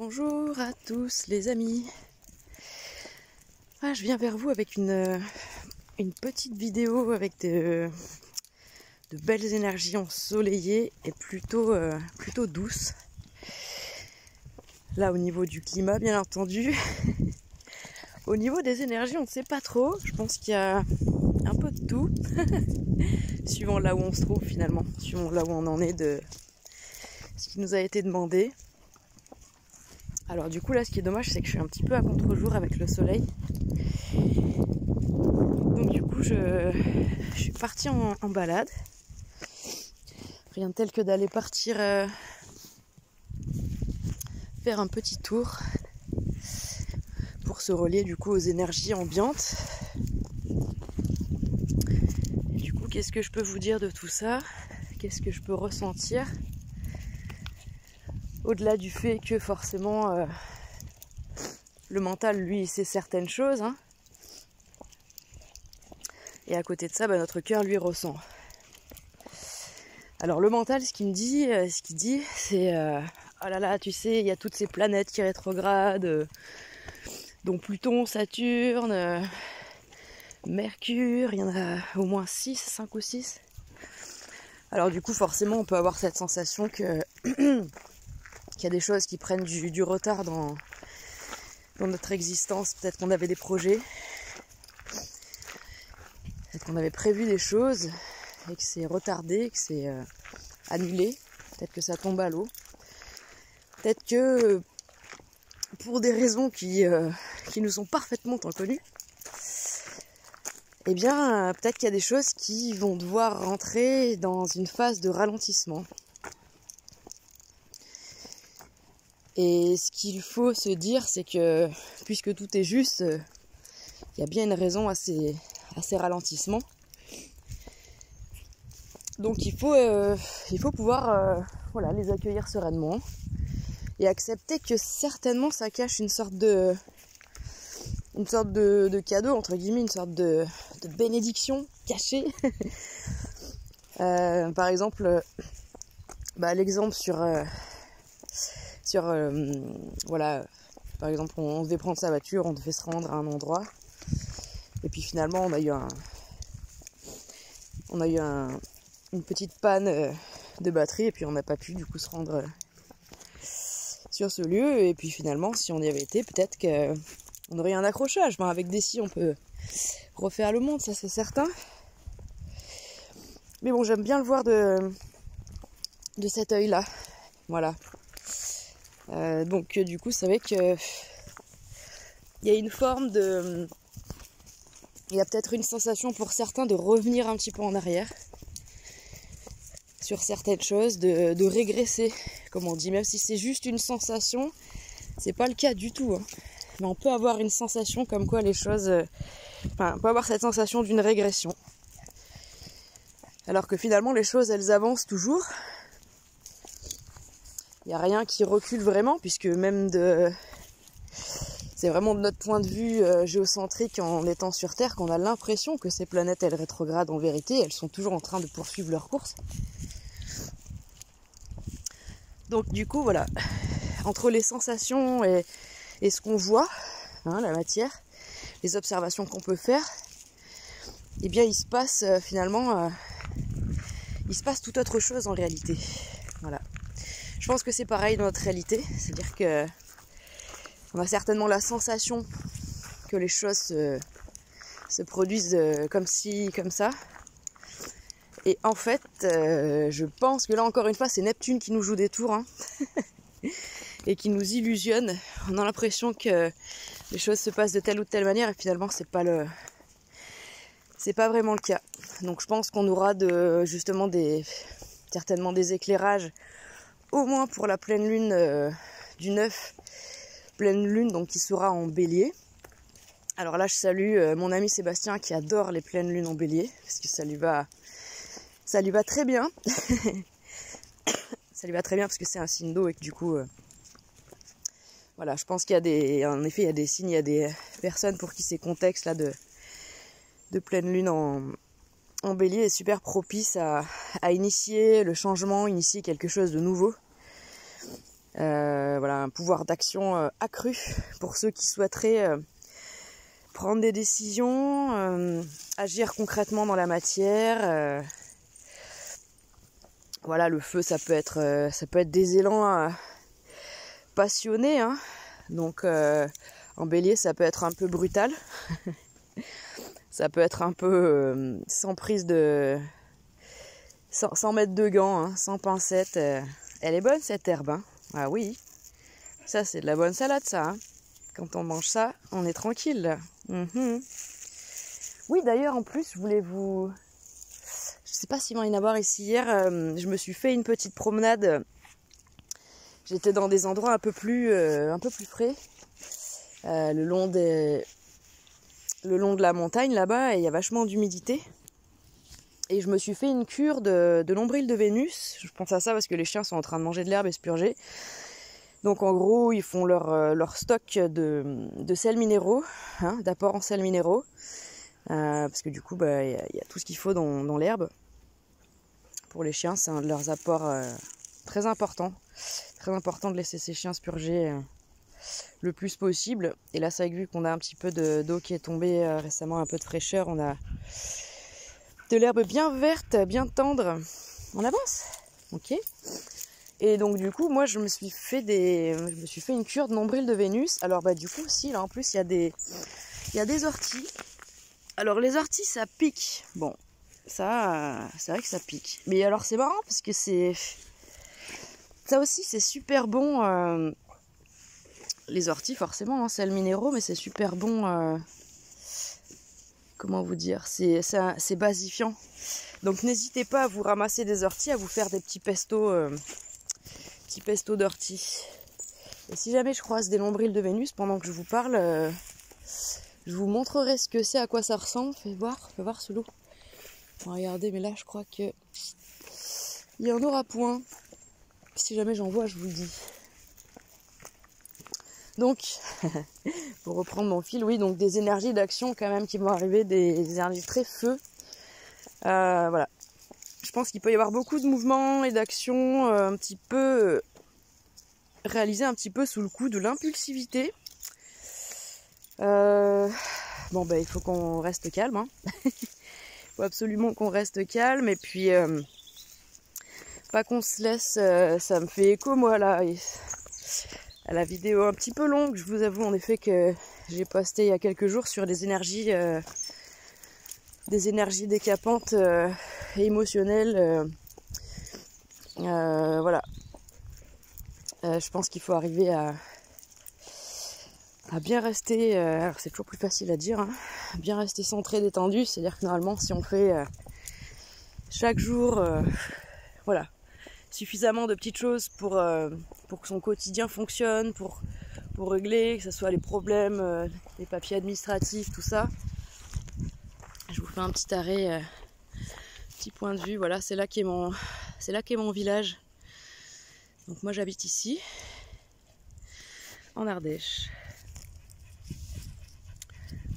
Bonjour à tous les amis. Je viens vers vous avec une petite vidéo avec de belles énergies ensoleillées et plutôt douces. Là au niveau du climat bien entendu. Au niveau des énergies on ne sait pas trop. Je pense qu'il y a un peu de tout. Suivant là où on se trouve finalement. Suivant là où on en est de ce qui nous a été demandé. Alors du coup là ce qui est dommage c'est que je suis un petit peu à contre-jour avec le soleil. Donc du coup je suis partie en balade. Rien de tel que d'aller partir faire un petit tour pour se relier du coup aux énergies ambiantes. Et du coup qu'est-ce que je peux vous dire de tout ça? Qu'est-ce que je peux ressentir? Au-delà du fait que forcément le mental lui sait certaines choses, hein. Et à côté de ça notre cœur lui ressent. Alors le mental ce qu'il dit c'est oh là là tu sais il y a toutes ces planètes qui rétrogradent, dont Pluton, Saturne, Mercure, il y en a au moins 5 ou 6. Alors du coup forcément on peut avoir cette sensation que qu'il y a des choses qui prennent du retard dans notre existence. Peut-être qu'on avait des projets, peut-être qu'on avait prévu des choses et que c'est retardé, que c'est annulé, peut-être que ça tombe à l'eau, peut-être que pour des raisons qui nous sont parfaitement inconnues, eh bien peut-être qu'il y a des choses qui vont devoir rentrer dans une phase de ralentissement. Et ce qu'il faut se dire, c'est que puisque tout est juste, il y a bien une raison à ces ralentissements. Donc il faut pouvoir les accueillir sereinement et accepter que certainement ça cache une sorte de cadeau, entre guillemets, une sorte de bénédiction cachée. Par exemple, l'exemple par exemple on devait prendre sa voiture, on devait se rendre à un endroit et puis finalement on a eu une petite panne de batterie et puis on n'a pas pu du coup se rendre sur ce lieu. Et puis finalement si on y avait été, peut-être qu'on aurait eu un accrochage. Avec des scies on peut refaire le monde, ça c'est certain, mais bon j'aime bien le voir de cet œil là, voilà. Donc du coup c'est vrai que il y a une forme il y a peut-être une sensation pour certains de revenir un petit peu en arrière sur certaines choses, de régresser, comme on dit, même si c'est juste une sensation, c'est pas le cas du tout, hein. Mais on peut avoir une sensation comme quoi les choses, on peut avoir cette sensation d'une régression, alors que finalement les choses elles avancent toujours. Il n'y a rien qui recule vraiment, puisque c'est vraiment de notre point de vue géocentrique en étant sur Terre qu'on a l'impression que ces planètes elles rétrogradent. En vérité, elles sont toujours en train de poursuivre leur course. Donc du coup voilà, entre les sensations et ce qu'on voit, hein, la matière, les observations qu'on peut faire, eh bien il se passe il se passe tout autre chose en réalité. Voilà. Je pense que c'est pareil dans notre réalité, c'est-à-dire que on a certainement la sensation que les choses se produisent comme ci, comme ça. Et en fait, je pense que là encore une fois, c'est Neptune qui nous joue des tours, hein, et qui nous illusionne. On a l'impression que les choses se passent de telle ou de telle manière, et finalement, c'est pas vraiment le cas. Donc, je pense qu'on aura certainement des éclairages, au moins pour la pleine lune du 9, pleine lune donc qui sera en bélier. Alors là je salue mon ami Sébastien qui adore les pleines lunes en bélier, parce que ça lui va très bien. Ça lui va très bien parce que c'est un signe d'eau et que du coup je pense qu'il y a il y a des signes, il y a des personnes pour qui ces contextes là de pleine lune en bélier est super propice à initier le changement, initier quelque chose de nouveau. Voilà, un pouvoir d'action accru pour ceux qui souhaiteraient prendre des décisions, agir concrètement dans la matière. Voilà, le feu, ça peut être des élans passionnés, hein. Donc en bélier, ça peut être un peu brutal. Ça peut être un peu sans prise de... sans mettre de gants, hein, sans pincettes. Elle est bonne cette herbe, hein. Ah oui, ça c'est de la bonne salade ça, hein. Quand on mange ça, on est tranquille là. Oui, d'ailleurs en plus, je voulais vous... Je sais pas s'il va y en avoir ici hier, je me suis fait une petite promenade. J'étais dans des endroits un peu plus frais, le long de la montagne là-bas, et il y a vachement d'humidité. Et je me suis fait une cure de nombril de Vénus. Je pense à ça parce que les chiens sont en train de manger de l'herbe et se purger. Donc en gros, ils font leur stock de sels minéraux, hein, d'apports en sels minéraux. Parce que du coup, bah, y a tout ce qu'il faut dans l'herbe. Pour les chiens, c'est un de leurs apports très importants. Très important de laisser ces chiens se purger le plus possible. Et là, c'est vrai que vu qu'on a un petit peu d'eau qui est tombée récemment, un peu de fraîcheur, on a de l'herbe bien verte, bien tendre. On avance, ok. Et donc du coup, moi, je me suis fait une cure de nombril de Vénus. Alors bah du coup, si là en plus, il y a des orties. Alors les orties, ça pique. Bon, ça, c'est vrai que ça pique. Mais alors c'est marrant parce que ça aussi, c'est super bon. Les orties, forcément, hein, sels minéraux, mais c'est super bon. Comment vous dire, c'est basifiant. Donc n'hésitez pas à vous ramasser des orties, à vous faire des petits pestos d'orties. Et si jamais je croise des nombrils de Vénus pendant que je vous parle, je vous montrerai ce que c'est, à quoi ça ressemble. Fais voir sous l'eau. Regardez, mais là je crois que il y en aura point. Si jamais j'en vois, je vous le dis. Donc, pour reprendre mon fil, oui, donc des énergies d'action quand même qui vont arriver, des énergies très feu. Voilà. Je pense qu'il peut y avoir beaucoup de mouvements et d'actions un petit peu réalisés un petit peu sous le coup de l'impulsivité. Bon, bah, il faut qu'on reste calme, hein. Il faut absolument qu'on reste calme et puis pas qu'on se laisse. Ça me fait écho, moi, là. À la vidéo un petit peu longue, je vous avoue en effet que j'ai posté il y a quelques jours sur des énergies décapantes et émotionnelles. Voilà. Je pense qu'il faut arriver à bien rester, alors c'est toujours plus facile à dire, hein, bien rester centré, détendu. C'est-à-dire que normalement, si on fait chaque jour, voilà, suffisamment de petites choses pour que son quotidien fonctionne, pour régler, que ce soit les problèmes, les papiers administratifs, tout ça. Je vous fais un petit arrêt, petit point de vue. Voilà, c'est là qu'est mon village. Donc moi j'habite ici, en Ardèche.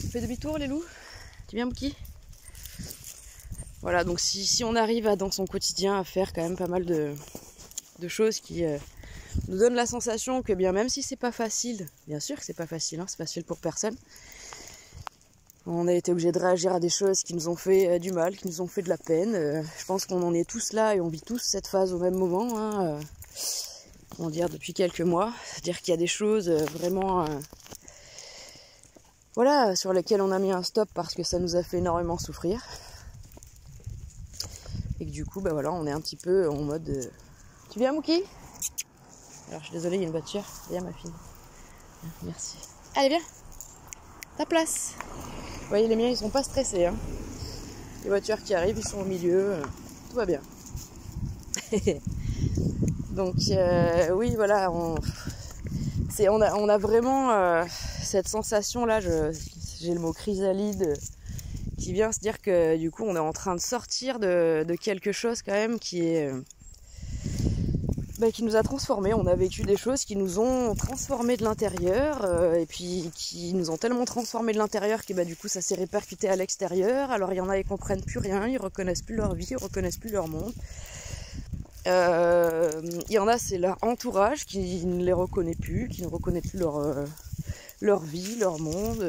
On fait demi-tour les loups? Tu viens Mouki? Voilà, donc si on arrive dans son quotidien à faire quand même pas mal de choses qui nous donnent la sensation que bien même si c'est pas facile, bien sûr que c'est pas facile, hein, c'est facile pour personne. On a été obligé de réagir à des choses qui nous ont fait du mal, qui nous ont fait de la peine. Je pense qu'on en est tous là et on vit tous cette phase au même moment, hein, comment dire, depuis quelques mois. C'est-à-dire qu'il y a des choses vraiment voilà, sur lesquelles on a mis un stop parce que ça nous a fait énormément souffrir. Et que du coup, bah voilà, on est un petit peu en mode... Tu viens Mouki? Alors je suis désolée, il y a une voiture. Viens ma fille. Merci. Allez viens. Ta place. Vous voyez, les miens ils sont pas stressés, hein. Les voitures qui arrivent, ils sont au milieu. Tout va bien. Donc oui voilà, on a vraiment cette sensation là, j'ai le mot chrysalide qui vient se dire que du coup on est en train de sortir de quelque chose quand même qui est qui nous a transformés. On a vécu des choses qui nous ont transformés de l'intérieur et puis qui nous ont tellement transformés de l'intérieur que du coup ça s'est répercuté à l'extérieur. Alors il y en a qui comprennent plus rien, ils reconnaissent plus leur vie, ils reconnaissent plus leur monde. Il y en a, c'est leur entourage qui ne les reconnaît plus, qui ne reconnaît plus leur vie, leur monde.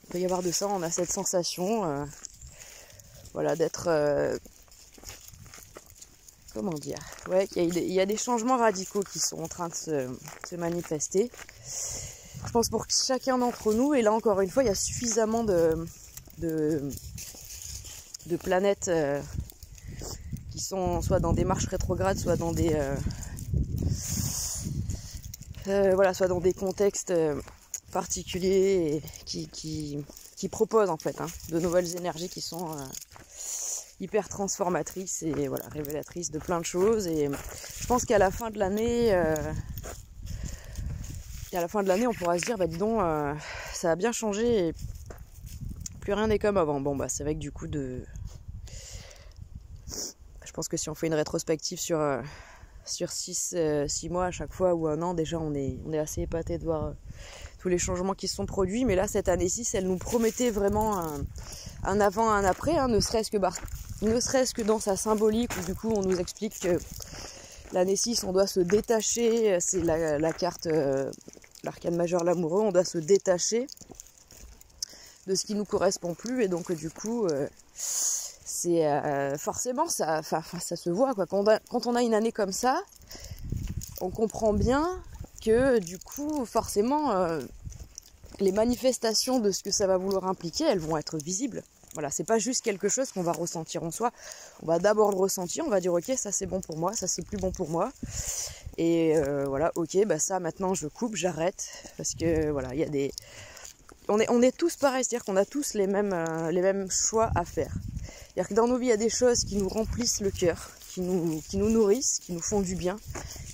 Il peut y avoir de ça, on a cette sensation voilà, d'être... comment dire, ouais, il y a des changements radicaux qui sont en train de se manifester. Je pense pour chacun d'entre nous, et là encore une fois, il y a suffisamment de planètes qui sont soit dans des marches rétrogrades, soit dans des voilà, soit dans des contextes particuliers et qui proposent en fait de nouvelles énergies qui sont hyper transformatrice et voilà, révélatrice de plein de choses. Et je pense qu'à la fin de l'année, on pourra se dire, bah dis donc, ça a bien changé et plus rien n'est comme avant. Bon bah c'est vrai que du coup je pense que si on fait une rétrospective sur 6 mois à chaque fois ou un an, déjà on est assez épaté de voir tous les changements qui se sont produits. Mais là cette année-ci, elle nous promettait vraiment un avant, un après, ne serait-ce que dans sa symbolique, où du coup on nous explique que l'année 6, on doit se détacher, c'est la carte, l'arcane majeur l'amoureux, on doit se détacher de ce qui nous correspond plus, et donc du coup c'est forcément ça se voit quoi. Quand on a une année comme ça, on comprend bien que du coup forcément les manifestations de ce que ça va vouloir impliquer, elles vont être visibles. Voilà, c'est pas juste quelque chose qu'on va ressentir en soi. On va d'abord le ressentir, on va dire ok, ça c'est bon pour moi, ça c'est plus bon pour moi. Et voilà, ok, bah ça maintenant je coupe, j'arrête. Parce que voilà, il y a des... On est tous pareils, c'est-à-dire qu'on a tous les mêmes choix à faire. C'est-à-dire que dans nos vies, il y a des choses qui nous remplissent le cœur, qui nous nourrissent, qui nous font du bien,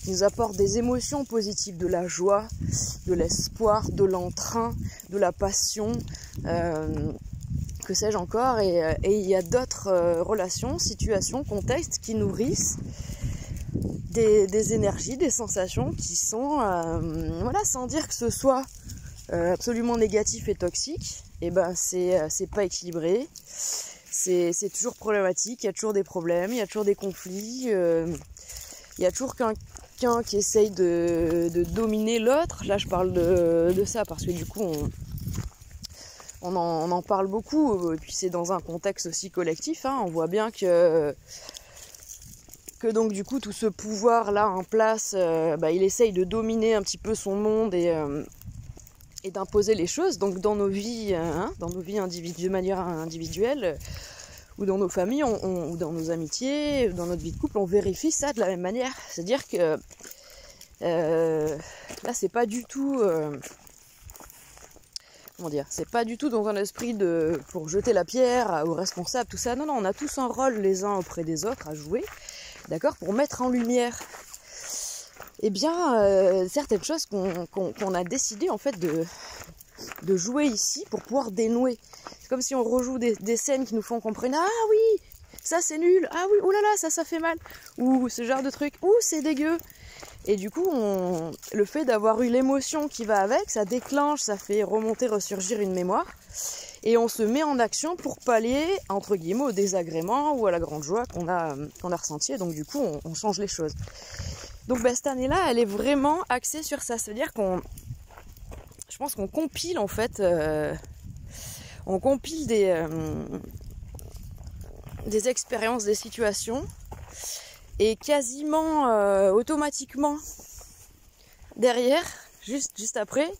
qui nous apportent des émotions positives, de la joie, de l'espoir, de l'entrain, de la passion, que sais-je encore, et il y a d'autres relations, situations, contextes qui nourrissent des énergies, des sensations qui sont, voilà, sans dire que ce soit absolument négatif et toxique, et ben c'est pas équilibré, c'est toujours problématique, il y a toujours des problèmes, il y a toujours des conflits, il y a toujours quelqu'un qui essaye de dominer l'autre. Là je parle de ça parce que du coup on en parle beaucoup, et puis c'est dans un contexte aussi collectif, on voit bien que donc du coup tout ce pouvoir là en place, il essaye de dominer un petit peu son monde et d'imposer les choses. Donc dans nos vies, de manière individuelle, ou dans nos familles, ou dans nos amitiés, dans notre vie de couple, on vérifie ça de la même manière. C'est-à-dire que là c'est pas du tout... c'est pas du tout dans un esprit pour jeter la pierre aux responsables, tout ça. Non, on a tous un rôle les uns auprès des autres à jouer, d'accord, pour mettre en lumière certaines choses qu'on a décidé en fait de jouer ici pour pouvoir dénouer. C'est comme si on rejoue des scènes qui nous font comprendre, ah oui, ça c'est nul, ah oui, oulala, ça fait mal, ou ce genre de truc, ou c'est dégueu. Et du coup, le fait d'avoir eu l'émotion qui va avec, ça déclenche, ça fait remonter, ressurgir une mémoire. Et on se met en action pour pallier, entre guillemets, au désagrément ou à la grande joie qu'on a ressenti. Et donc du coup, on change les choses. Donc cette année-là, elle est vraiment axée sur ça. Ça veut dire je pense qu'on compile en fait, on compile des expériences, des situations. Et quasiment automatiquement derrière, juste après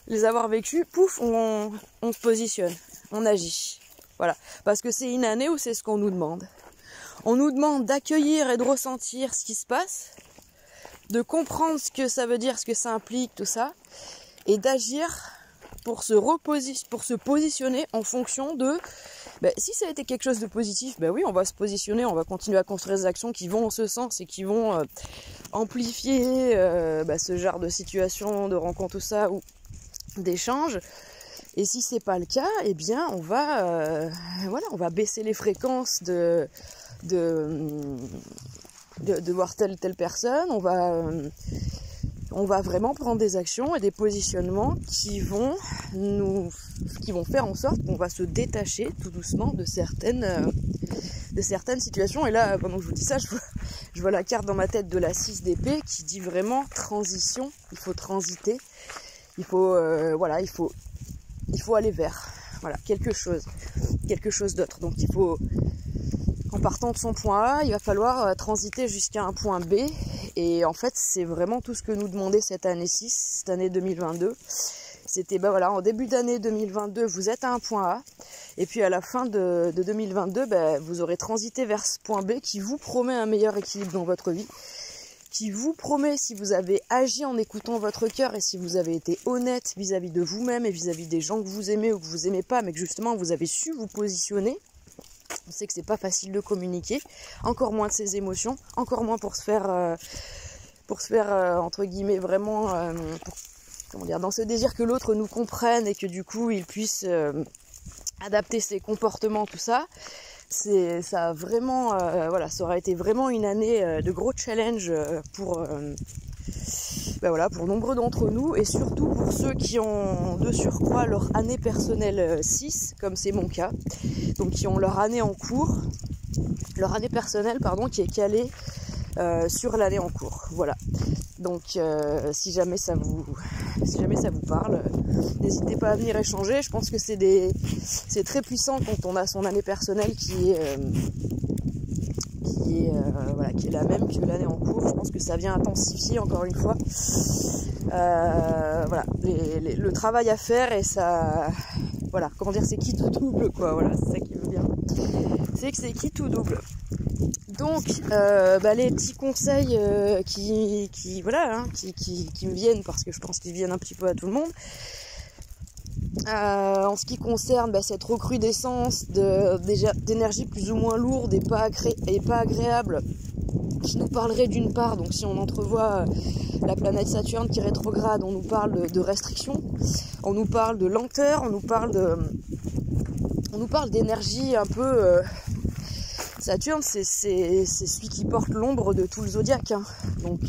les avoir vécues, pouf, on se positionne, on agit. Voilà, parce que c'est une année où c'est ce qu'on nous demande. On nous demande d'accueillir et de ressentir ce qui se passe, de comprendre ce que ça veut dire, ce que ça implique, tout ça, et d'agir pour se positionner en fonction de... si ça a été quelque chose de positif, oui, on va se positionner, on va continuer à construire des actions qui vont en ce sens et qui vont amplifier ce genre de situation, de rencontre, tout ça, ou d'échanges. Et si c'est pas le cas, on va baisser les fréquences de voir telle personne, on va vraiment prendre des actions et des positionnements qui vont faire en sorte qu'on va se détacher tout doucement de certaines situations. Et là, pendant que je vous dis ça, je Je vois la carte dans ma tête de la 6 d'épée qui dit vraiment transition, il faut transiter, il faut, voilà, il faut aller vers, voilà, quelque chose d'autre. Donc il faut, en partant de son point A, il va falloir transiter jusqu'à un point B. Et en fait, c'est vraiment tout ce que nous demandait cette année-ci, cette année 2022. C'était, bah voilà, en début d'année 2022, vous êtes à un point A. Et puis à la fin de 2022, bah, vous aurez transité vers ce point B qui vous promet un meilleur équilibre dans votre vie. Qui vous promet, si vous avez agi en écoutant votre cœur et si vous avez été honnête vis-à-vis de vous-même et vis-à-vis des gens que vous aimez ou que vous aimez pas, mais que justement vous avez su vous positionner. On sait que c'est pas facile de communiquer, encore moins de ses émotions, encore moins pour se faire entre guillemets vraiment, comment dire, dans ce désir que l'autre nous comprenne et que du coup il puisse adapter ses comportements, tout ça. Ça a vraiment, voilà, ça aura été vraiment une année de gros challenge pour nombreux d'entre nous et surtout pour ceux qui ont de surcroît leur année personnelle 6, comme c'est mon cas, donc qui ont leur année en cours, leur année personnelle pardon, qui est calée sur l'année en cours. Voilà. Donc si jamais ça vous parle, n'hésitez pas à venir échanger. Je pense que c'est très puissant quand on a son année personnelle qui est la même que l'année en cours. Je pense que ça vient intensifier encore une fois le travail à faire et ça, voilà, comment dire, c'est qui tout double quoi. Voilà, c'est ça qui veut bien. C'est que c'est qui tout double. Donc les petits conseils qui me viennent, parce que je pense qu'ils viennent un petit peu à tout le monde. En ce qui concerne cette recrudescence d'énergie plus ou moins lourde et pas agréable, qui nous parlerait d'une part, donc si on entrevoit la planète Saturne qui rétrograde, on nous parle de restriction, on nous parle de lenteur, on nous parle d'énergie un peu... Saturne, c'est celui qui porte l'ombre de tout le zodiaque. Hein. Donc,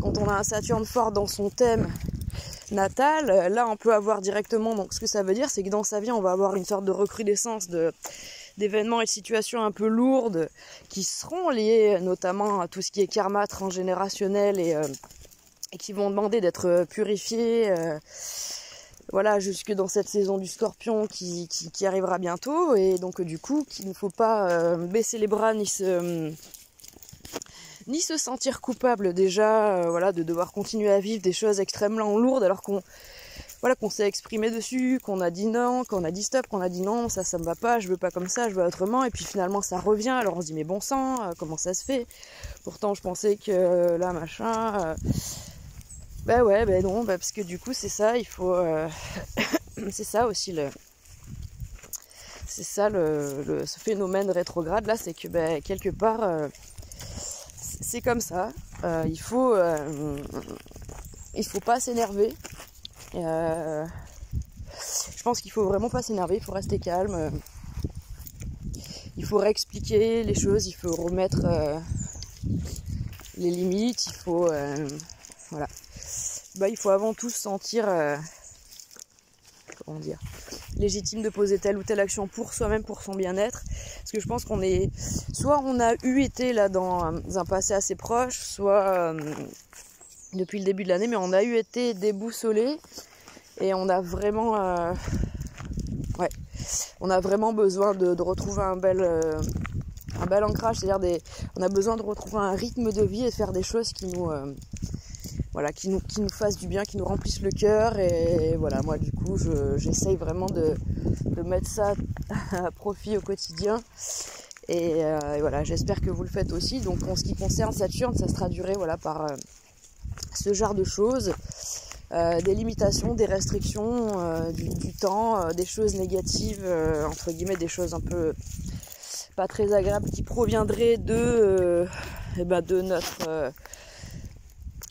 quand on a un Saturne fort dans son thème natal, là, on peut avoir directement... Donc, ce que ça veut dire, c'est que dans sa vie, on va avoir une sorte de recrudescence d'événements et de situations un peu lourdes qui seront liées notamment à tout ce qui est karma transgénérationnel et qui vont demander d'être purifiés... voilà, jusque dans cette saison du Scorpion qui arrivera bientôt, et donc du coup qu'il ne faut pas baisser les bras ni se sentir coupable déjà, de devoir continuer à vivre des choses extrêmement lourdes alors qu'on s'est exprimé dessus, qu'on a dit non, qu'on a dit stop, qu'on a dit non, ça me va pas, je veux pas comme ça, je veux autrement, et puis finalement ça revient, alors on se dit mais bon sang, comment ça se fait? Pourtant je pensais que là machin... non, parce que du coup c'est ça, il faut c'est ça aussi ce phénomène rétrograde là, c'est que quelque part c'est comme ça, il faut pas s'énerver, je pense qu'il faut vraiment pas s'énerver, il faut rester calme, il faut réexpliquer les choses, il faut remettre les limites, il faut voilà. Il faut avant tout se sentir légitime de poser telle ou telle action pour soi-même, pour son bien-être, parce que je pense qu'on est, soit on a été là dans un passé assez proche, soit depuis le début de l'année, mais on a été déboussolé et on a vraiment besoin de retrouver un bel ancrage, c'est-à-dire on a besoin de retrouver un rythme de vie et de faire des choses qui nous qui nous fassent du bien, qui nous remplissent le cœur. Et voilà, moi du coup j'essaye vraiment de mettre ça à profit au quotidien, et voilà, j'espère que vous le faites aussi. Donc en ce qui concerne Saturne, ça se traduirait par ce genre de choses, des limitations, des restrictions, du temps, des choses négatives, entre guillemets, des choses un peu pas très agréables qui proviendraient de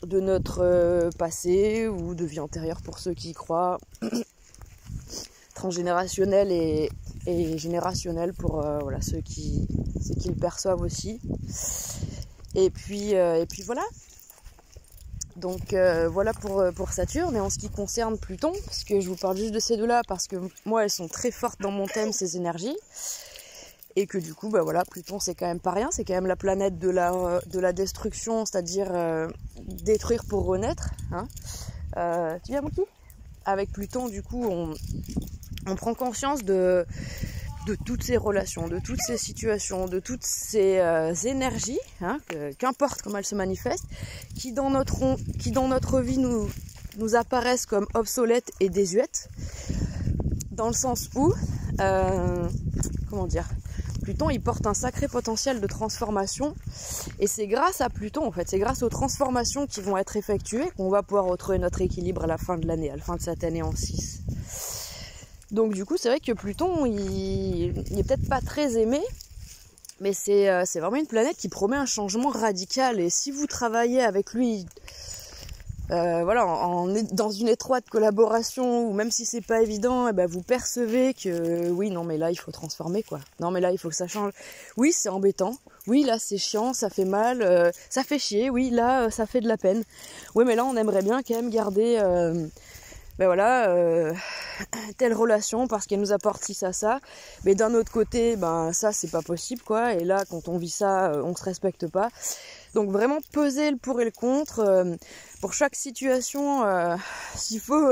notre passé ou de vie antérieure pour ceux qui y croient, transgénérationnel et générationnel pour ceux qui le perçoivent aussi. Et puis voilà. Donc voilà pour Saturne. Et en ce qui concerne Pluton, parce que je vous parle juste de ces deux-là, parce que moi elles sont très fortes dans mon thème, ces énergies. Et que du coup, bah voilà, Pluton c'est quand même pas rien, c'est quand même la planète de la destruction, c'est-à-dire détruire pour renaître. Hein. Tu viens, Moki ? Avec Pluton, du coup, on prend conscience de toutes ces relations, de toutes ces situations, de toutes ces énergies, hein, qu'importe comment elles se manifestent, qui dans notre vie nous apparaissent comme obsolètes et désuètes, dans le sens où, comment dire, Pluton il porte un sacré potentiel de transformation, et c'est grâce à Pluton en fait, c'est grâce aux transformations qui vont être effectuées qu'on va pouvoir retrouver notre équilibre à la fin de l'année, à la fin de cette année en 6. Donc du coup c'est vrai que Pluton il est peut-être pas très aimé, mais c'est vraiment une planète qui promet un changement radical, et si vous travaillez avec lui voilà, dans une étroite collaboration, ou même si c'est pas évident, et ben vous percevez que oui, non mais là il faut transformer quoi. Non mais là il faut que ça change. Oui, c'est embêtant. Oui, là c'est chiant, ça fait mal, ça fait chier. Oui, là ça fait de la peine. Oui, mais là on aimerait bien quand même garder ben voilà, telle relation parce qu'elle nous apporte ci, ça. Mais d'un autre côté, ben ça c'est pas possible quoi. Et là quand on vit ça, on se respecte pas. Donc vraiment peser le pour et le contre. Pour chaque situation, s'il faut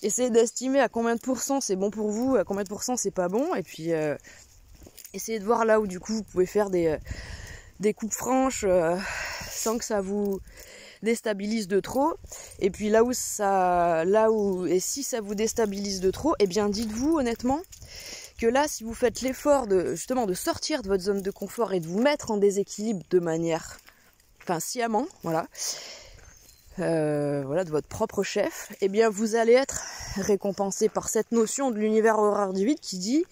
essayer d'estimer à combien de pourcents c'est bon pour vous, à combien de pourcents c'est pas bon. Et puis essayer de voir là où du coup vous pouvez faire des coupes franches sans que ça vous déstabilise de trop. Et puis et si ça vous déstabilise de trop, eh bien dites-vous honnêtement que là, si vous faites l'effort de sortir de votre zone de confort et de vous mettre en déséquilibre de manière, sciemment, voilà, de votre propre chef, eh bien vous allez être récompensé par cette notion de l'univers horaire du vide qui dit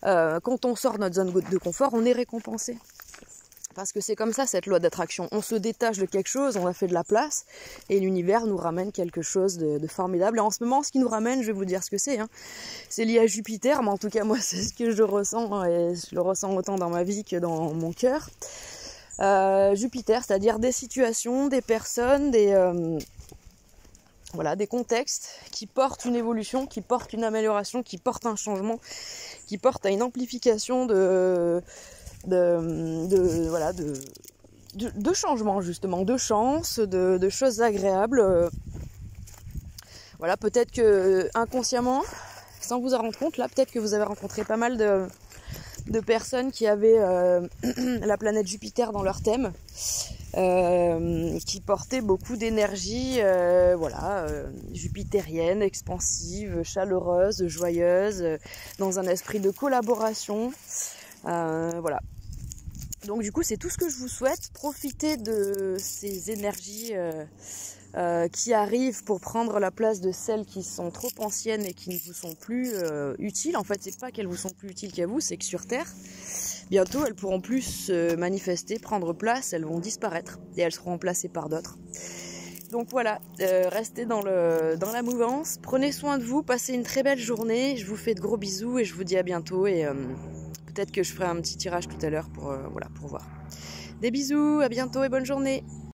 quand on sort de notre zone de confort, on est récompensé. Parce que c'est comme ça cette loi d'attraction. On se détache de quelque chose, on a fait de la place, et l'univers nous ramène quelque chose de formidable. Et en ce moment, ce qui nous ramène, je vais vous dire ce que c'est. Hein. C'est lié à Jupiter, mais en tout cas, moi, c'est ce que je ressens, et je le ressens autant dans ma vie que dans mon cœur. Jupiter, c'est-à-dire des situations, des personnes, des contextes qui portent une évolution, qui portent une amélioration, qui portent un changement, qui portent à une amplification de changements justement, de chances, de choses agréables. Voilà, peut-être que inconsciemment, sans vous en rendre compte, là peut-être que vous avez rencontré pas mal de personnes qui avaient la planète Jupiter dans leur thème, qui portaient beaucoup d'énergie, jupitérienne, expansive, chaleureuse, joyeuse, dans un esprit de collaboration. Voilà. Donc du coup c'est tout ce que je vous souhaite. Profitez de ces énergies qui arrivent pour prendre la place de celles qui sont trop anciennes et qui ne vous sont plus utiles. En fait c'est pas qu'elles vous sont plus utiles qu'à vous, c'est que sur Terre bientôt elles pourront plus se manifester, prendre place, elles vont disparaître et elles seront remplacées par d'autres. Donc voilà, restez dans la mouvance, prenez soin de vous, passez une très belle journée, je vous fais de gros bisous et je vous dis à bientôt, et peut-être que je ferai un petit tirage tout à l'heure pour voir. Des bisous, à bientôt et bonne journée.